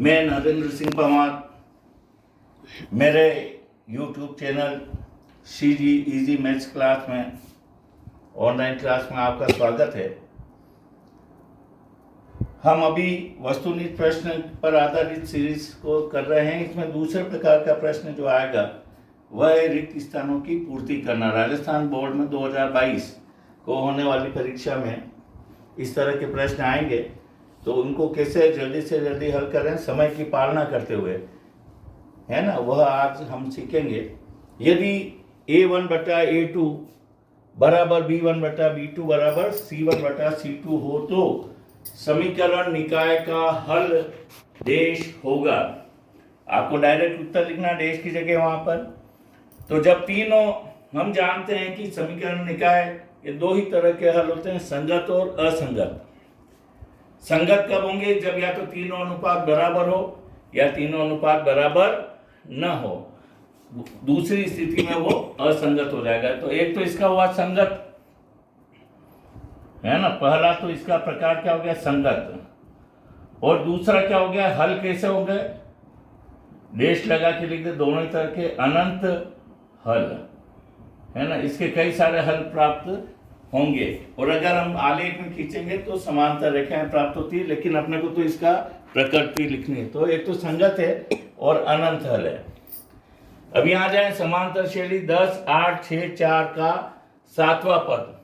मैं नरेंद्र सिंह परमार, मेरे YouTube channel CG easy maths class में ऑनलाइन क्लास में आपका स्वागत है। हम अभी वस्तुनिष्ठ प्रश्न पर आधारित सीरीज को कर रहे हैं। इसमें दूसरे प्रकार का प्रश्न जो आएगा वह है रिक्त स्थानों की पूर्ति करना। राजस्थान बोर्ड में 2022 को होने वाली परीक्षा में इस तरह के प्रश्न आएंगे, तो उनको कैसे जल्दी से जल्दी हल करें समय की पालना करते हुए, है ना, वह आज हम सीखेंगे। यदि A1 बटा A2 बराबर B1 बटा B2 बराबर C1 बटा C2 हो तो समीकरण निकाय का हल देश होगा। आपको डायरेक्ट उत्तर लिखना देश की जगह वहां पर। तो जब तीनों, हम जानते हैं कि समीकरण निकाय ये दो ही तरह के हल होते हैं, संगत और असंगत। संगत कब होंगे? जब या तो तीनों अनुपात बराबर हो या तीनों अनुपात बराबर न हो। दूसरी स्थिति में वो असंगत हो जाएगा। तो एक तो इसका हुआ संगत, है ना, पहला तो इसका प्रकार क्या हो गया? संगत। और दूसरा क्या हो गया? हल कैसे हो गए? डेश लगा के लिख दे, दोनों ही तरह के अनंत हल, है ना। इसके कई सारे हल प्राप्त होंगे। और अगर हम आलेख में खींचेंगे तो समांतर रेखाएं प्राप्त होती है, लेकिन अपने को तो इसका प्रकृति लिखनी है। तो एक तो संगत है और अनंत हल है। अब यहां जाए समांतर शैली 10, 8, 6, 4 का 7वां पद।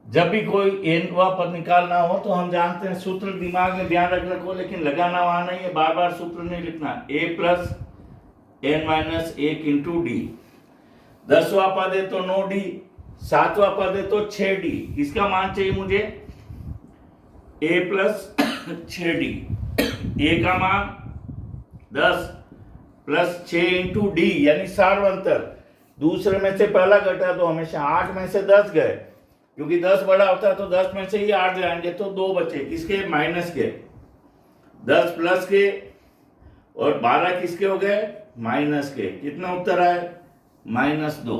जब भी कोई nवां पद निकालना हो तो हम जानते हैं सूत्र दिमाग में ध्यान रखने को, लेकिन लगाना वहां नहीं है, बार बार सूत्र नहीं लिखना। a plus n minus 1 into D. 10वां पद है तो 9d, 7वां पद है तो 6d। इसका मान चाहिए मुझे a प्लस 6d। a का मान 10 प्लस 6 इंटू डी यानी सार्वंतर। दूसरे में से पहला घटा तो हमेशा 8 में से 10 गए, क्योंकि 10 बड़ा होता है तो 10 में से ही 8 जाएंगे, तो 2 बचे। किसके? माइनस के। 10 प्लस के और 12 किसके हो गए? माइनस के। कितना उत्तर आए? -2।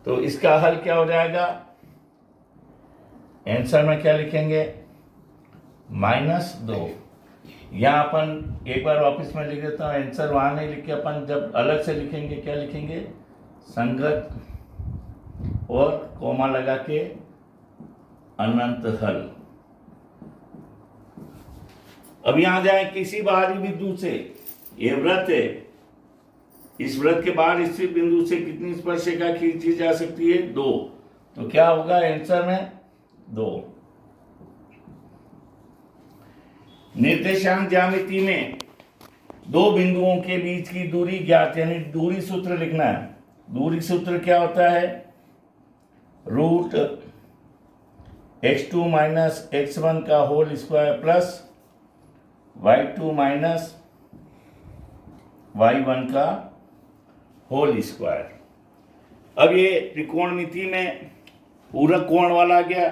तो इसका हल क्या हो जाएगा? आंसर में क्या लिखेंगे? -2। यहां अपन एक बार वापस में लिख देता हूं। आंसर वहां नहीं लिख के अपन जब अलग से लिखेंगे क्या लिखेंगे? संगत और कोमा लगा के अनंत हल। अब यहां जाए किसी बाहरी बिंदु से, ये वृत्त है, इस वृत्त के बाहर स्थित बिंदु से कितनी स्पर्शिका खींची जा सकती है? 2। तो क्या होगा आंसर में? 2। निर्देशांक ज्यामिति में दो बिंदुओं के बीच की दूरी ज्ञात, यानी दूरी सूत्र लिखना है। दूरी सूत्र क्या होता है? रूट x2 माइनस x1 का whole square plus y2 minus y1 का होल स्क्वायर। अब ये त्रिकोणमिति में पूरक कोण वाला आ गया।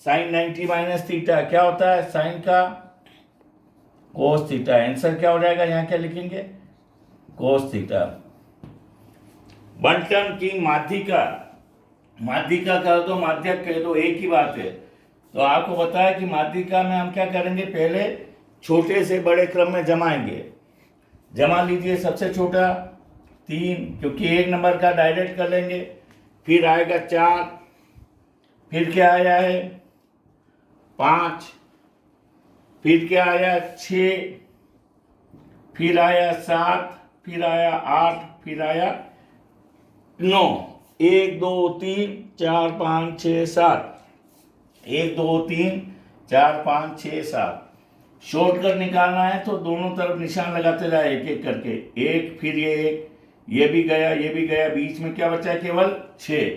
साइन 90 माइनस थीटा क्या होता है? साइन का कोस थीटा। आंसर क्या हो जाएगा? यहां क्या लिखेंगे? Cos theta. बंटन की माध्यिका, माध्यिका कह दो, माध्यक कह दो, एक ही बात है। तो आपको बताया कि माध्यिका में हम क्या करेंगे? पहले छोटे से बड़े क्रम में जमाएंगे। जमा लीजिए। सबसे छोटा 3, क्योंकि 1 नंबर का डायरेक्ट कर लेंगे। फिर आएगा 4, फिर क्या आया है? 5, फिर क्या आया? 6, फिर आया 7, फिर आया 8, फिर आया 9। 1 2 3 4 5 6 7। 1 2 3 4 5 6 7। शॉर्टकट निकालना है तो दोनों तरफ निशान लगाते जाए, एक एक करके। एक, फिर ये एक, ये भी गया, ये भी गया, बीच में क्या बचा? केवल 6।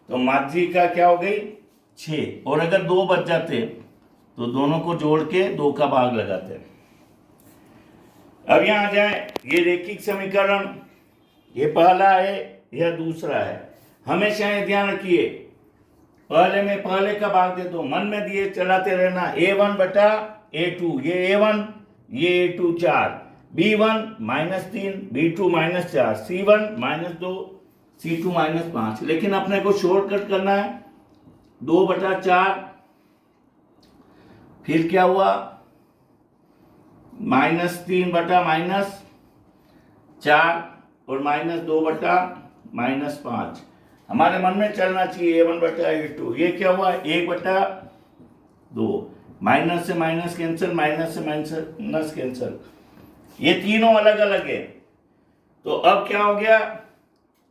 तो माध्यिका क्या हो गई? 6। और अगर 2 बच जाते तो दोनों को जोड़ के 2 का भाग लगाते। अब यहां जाए, ये रेखिक समीकरण, ये पहला है, यह दूसरा है। हमेशा ये ध्यान रखिए, पहले में पहले का भाग दे दो, मन में दिए चलाते रहना। A1 बटा A2, ये A1, ये A2 4, B1 -3, B2 -4, C1 -2, C2 -5। लेकिन अपने को शॉर्टकट करना है। 2 बटा 4, फिर क्या हुआ? -3/-4 और -2/-5। हमारे मन में चलना चाहिए A1/A2। ये क्या हुआ 1/2, माइनस से माइनस कैंसिल, माइनस से माइनस कैंसिल, ये तीनों अलग अलग है। तो अब क्या हो गया,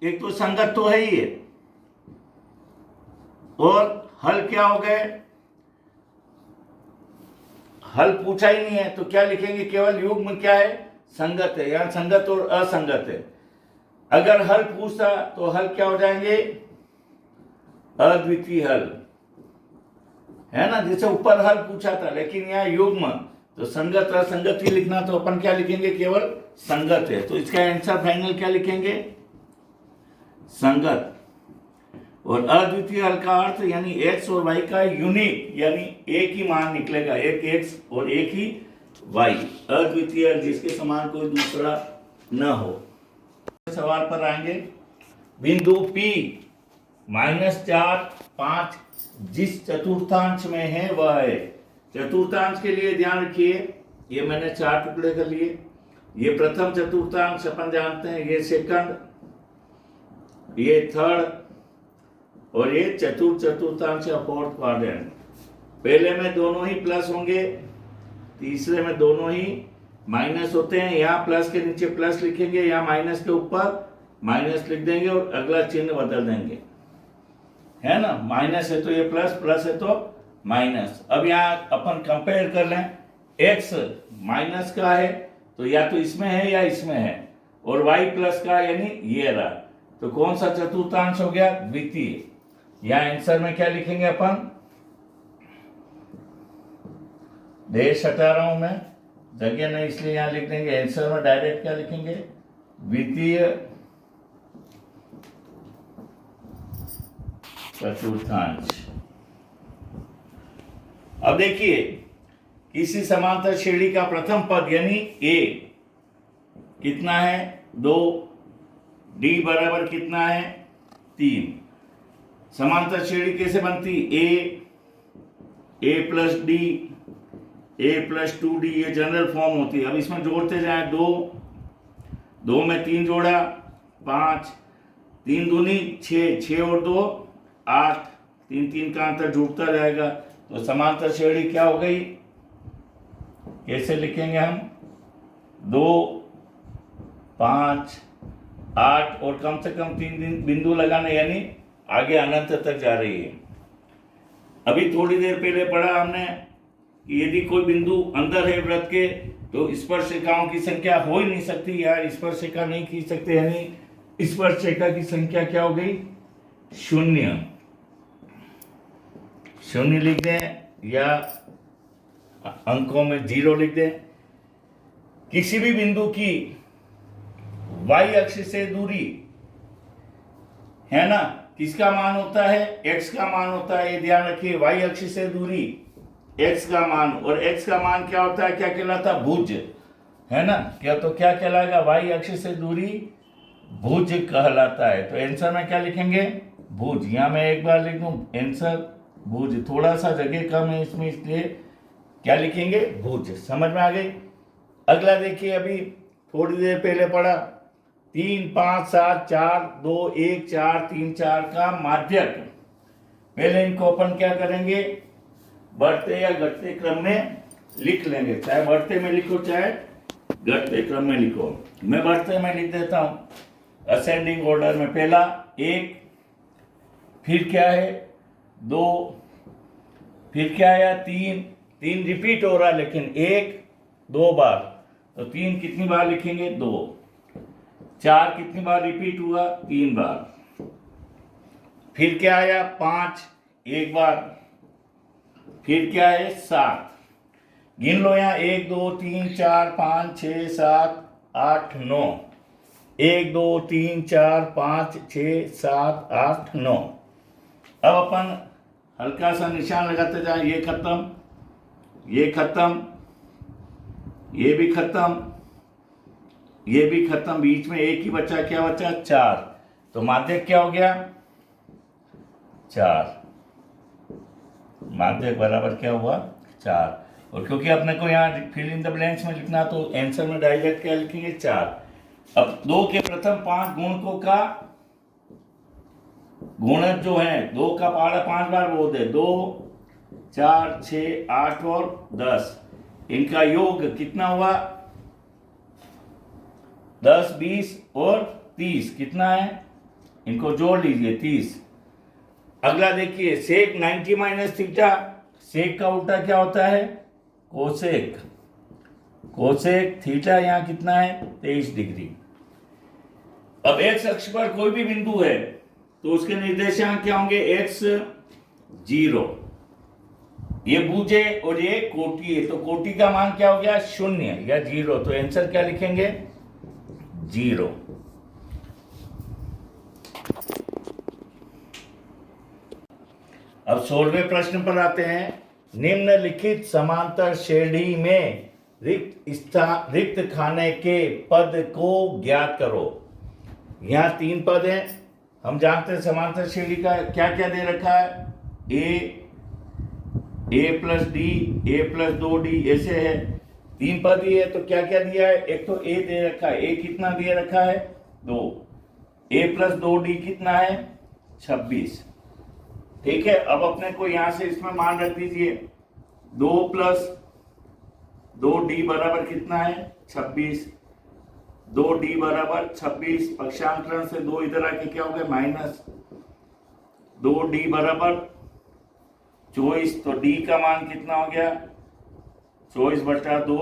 एक तो संगत तो है ही है, और हल क्या हो गए, हल पूछा ही नहीं है तो क्या लिखेंगे, केवल युग्म क्या है, संगत है। यहां संगत और असंगत है। अगर हल पूछता तो हल क्या हो जाएंगे, अद्वितीय हल, है ना, जैसे ऊपर हल पूछा था। लेकिन यहाँ युग्म, तो संगत असंगत ही लिखना, तो अपन क्या लिखेंगे, केवल संगत है। तो इसका आंसर फाइनल क्या लिखेंगे, संगत। और अद्वितीय हल का अर्थ यानी x और y का यूनिक, यानी एक ही मान निकलेगा, एक x और एक ही y, अद्वितीय हल जिसके समान कोई दूसरा न हो। सवाल पर आएंगे। बिंदु P -4, 5 जिस चतुर्थांश में है वह है। चतुर्थांश के लिए ध्यान रखिए, ये मैंने 4 टुकड़े कर लिए। ये प्रथम चतुर्थांश अपन जानते हैं, ये सेकंड, ये थर्ड, और ये चतुर्थ चतुर्थांश या फोर्थ क्वाड्रेंट। पहले में दोनों ही प्लस होंगे, तीसरे में दोनों ही माइनस होते हैं। यहाँ प्लस के नीचे प्लस लिखेंगे, यहाँ माइनस के ऊपर माइनस लिख देंगे और अगला चिन्ह बदल देंगे, है ना। माइनस है तो ये प्लस, प्लस है तो माइनस। अब यहाँ अपन कंपेयर कर लें, x माइनस का है तो या तो इसमें है या इसमें है, और y प्लस का यानी ये रहा। तो कौन सा चतुर्थांश हो गया, द्वितीय। यहाँ आंसर में क्या लिखेंगे अपन, देश हटा रहा हूं मैं, जगह नहीं इसलिए यहां लिख देंगे। आंसर में डायरेक्ट क्या लिखेंगे, द्वितीय चतुर्थांश। अब देखिए, किसी समांतर श्रेणी का प्रथम पद यानी a कितना है, 2, d बराबर कितना है, 3। समांतर श्रेणी कैसे बनती, a plus D, a plus 2d, ये जनरल फॉर्म होती है। अब इसमें जोड़ते जाए, 2 में 3 जोड़ा 5, 3 दूनी 6, 6 और 2 8, 3 3 का अंतर जुड़ता जाएगा। तो समांतर श्रेणी क्या हो गई, कैसे लिखेंगे हम, 2 5 8 और कम से कम 3 बिंदु लगाने, यानी आगे अनंत तक जा रही है। अभी थोड़ी देर पहले पढ़ा हमने कि यदि कोई बिंदु अंदर है वृत्त के तो स्पर्शिकाओं की संख्या हो ही नहीं सकती, यार स्पर्शिका नहीं खींच सकते, यानी स्पर्शिका की संख्या क्या हो गई, 0। 0 लिख दें या अंकों में 0 लिख दें। किसी भी बिंदु की y अक्ष से दूरी, है ना, किसका मान होता है, x का मान होता है। ये ध्यान रखिए, y अक्ष से दूरी x का मान, और x का मान क्या होता है, क्या कहलाता है, भुज, है ना। क्या तो क्या कहलाएगा, y अक्ष से दूरी भुज कहलाता है। तो आंसर में क्या लिखेंगे, भुज। यहां मैं एक बार लिख दूं, आंसर भुज। थोड़ा सा जगह कम है इसमें, इसलिए क्या लिखेंगे, भुज। समझ में आ गई। अगला देखिए, अभी थोड़ी देर पहले पढ़ा, 3 5 7 4 2 1 4 3 4 का माध्यक। पहले इनको अपन क्या करेंगे, बढ़ते या घटते क्रम में लिख लेंगे, चाहे बढ़ते में लिखो चाहे घटते क्रम में लिखो। मैं बढ़ते में लिख देता हूं, असेंडिंग ऑर्डर में। पहला 1, फिर क्या है 2, फिर क्या आया 3 रिपीट हो रहा है लेकिन 1 2 बार, तो 3 कितनी बार लिखेंगे, 2। 4 कितनी बार रिपीट हुआ, 3 बार। फिर क्या आया 5 1 बार। फिर क्या है 7, गिन लो यहाँ, 1 2 3 4 5 6 7 8 9, 1 2 3 4 5 6 7 8 9। अब अपन हल्का सा निशान लगाते जाए, ये खत्म, ये खत्म, ये भी खत्म, ये भी खत्म, बीच में एक ही बचा, क्या बचा, 4। तो माध्यक क्या हो गया, 4। माध्यक बराबर क्या हुआ, 4। और क्योंकि अपने को यहाँ फिल इन द ब्लैंक्स में लिखना, तो आंसर में डायरेक्ट क्या लिखेंगे 4। अब 2 के प्रथम 5 गुणकों का गुणज जो है 2 का पहाड़ा 5 बार बोल दे, 2 4 6 8 और 10, इनका योग कितना हुआ 10 20 और 30, कितना है, इनको जोड़ लीजिए 30। अगला देखिए सेक 90 माइनस थीटा, सेक का उल्टा क्या होता है कोसेक, कोसेक थीटा यहाँ कितना है 23 डिग्री। अब एक्स अक्ष पर कोई भी बिंदु है तो उसके निर्देशांक क्या होंगे, x 0, ये भुज है और ये कोटि है, तो कोटि का मान क्या हो गया 0 या 0, तो आंसर क्या लिखेंगे 0। अब 16वें प्रश्न पर आते हैं। निम्नलिखित समांतर श्रेणी में रिक्त खाने के पद को ज्ञात करो। यहाँ 3 पद हैं, हम जानते हैं समांतर श्रेणी का क्या क्या दे रखा है, a plus D, a plus 2d, ऐसे है 3 पद ही है, तो क्या क्या दिया है, एक तो a दे रखा है, a कितना दे रखा है 2, a प्लस 2d कितना है 26, ठीक है। अब अपने को यहां से इसमें मान रख दीजिए 2 प्लस 2d बराबर कितना है 26, 2d बराबर 26, पक्षांतरण से 2 इधर आके क्या हो गया माइनस, 2d बराबर 24, तो d का मान कितना हो गया 24 बटा 2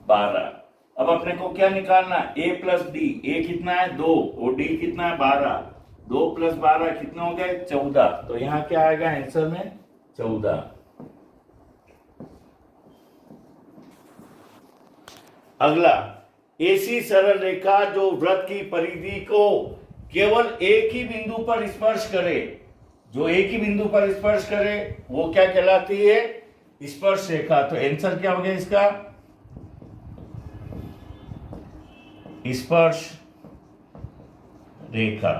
12। अब अपने को क्या निकालना, a प्लस डी, a कितना है 2 और d कितना है 12, 2 प्लस 12 कितना हो गया 14, तो यहाँ क्या आएगा आंसर में 14। अगला, ऐसी सरल रेखा जो वृत्त की परिधि को केवल एक ही बिंदु पर स्पर्श करे, जो एक ही बिंदु पर स्पर्श करे वो क्या कहलाती है स्पर्श रेखा, तो आंसर क्या हो गया इसका स्पर्श रेखा।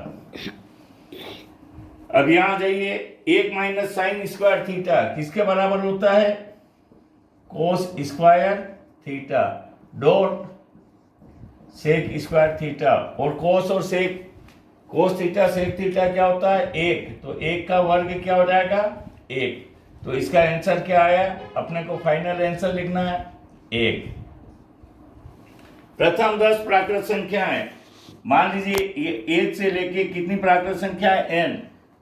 अब यहां जाइए, 1 माइनस साइन स्क्वायर थीटा किसके बराबर होता है cos square theta dot sec square theta, और कोस और सेक, कोस थीटा सेक थीटा क्या होता है 1, तो 1 का वर्ग क्या हो जाएगा 1, तो इसका आंसर क्या आया, अपने को फाइनल आंसर लिखना है 1। प्रथम 10 प्राकृत संख्या है, मान लीजिए ये 1 से लेके कितनी प्राकृत संख्या है n,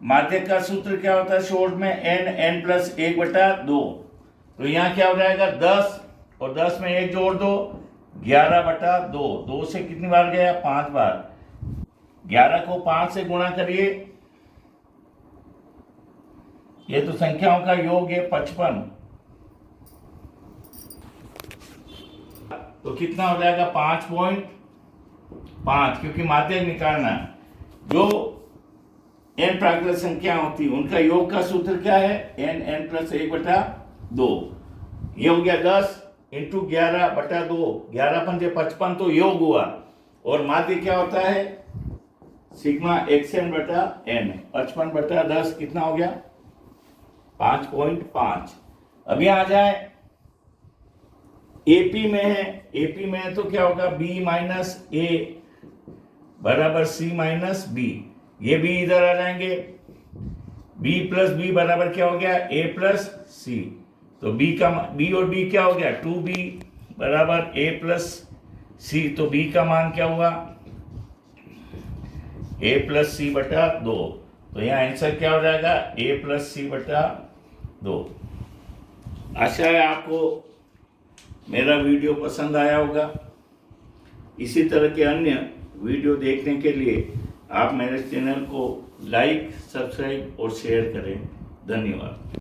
माध्य का सूत्र क्या होता है शॉर्ट में n प्लस 1 बटा 2, तो यहाँ क्या हो जाएगा 10 और 10 में 1 जोड़ दो 11 बटा 2, 2 से कितनी बार गया 5 बार, 11 को 5 से गुणा करिए, ये तो संख्याओं का योग है 55, तो कितना हो जाएगा 5.5, क्योंकि माध्यक निकालना है। जो n प्राकृत संख्या होती है उनका योग का सूत्र क्या है n प्लस 1 बटा 2, ये हो गया 10 इंटू 11 बटा 2, 11 पंजे 55 तो योग हुआ, और माध्य क्या होता है सिग्मा xn बटा n, 55 बटा 10 कितना हो गया 5.5। अब यहाँ आ जाए एपी में है, एपी में है तो क्या होगा b माइनस ए बराबर c माइनस बी, ये b इधर आ जाएंगे, b प्लस बी बराबर क्या हो गया a प्लस सी, तो b और b क्या हो गया 2b बराबर a प्लस सी, तो b का मान क्या हुआ a प्लस सी बटा 2, तो यहाँ आंसर क्या हो जाएगा a प्लस सी बटा 2। आशा है आपको मेरा वीडियो पसंद आया होगा। इसी तरह के अन्य वीडियो देखने के लिए आप मेरे चैनल को लाइक, सब्सक्राइब और शेयर करें। धन्यवाद।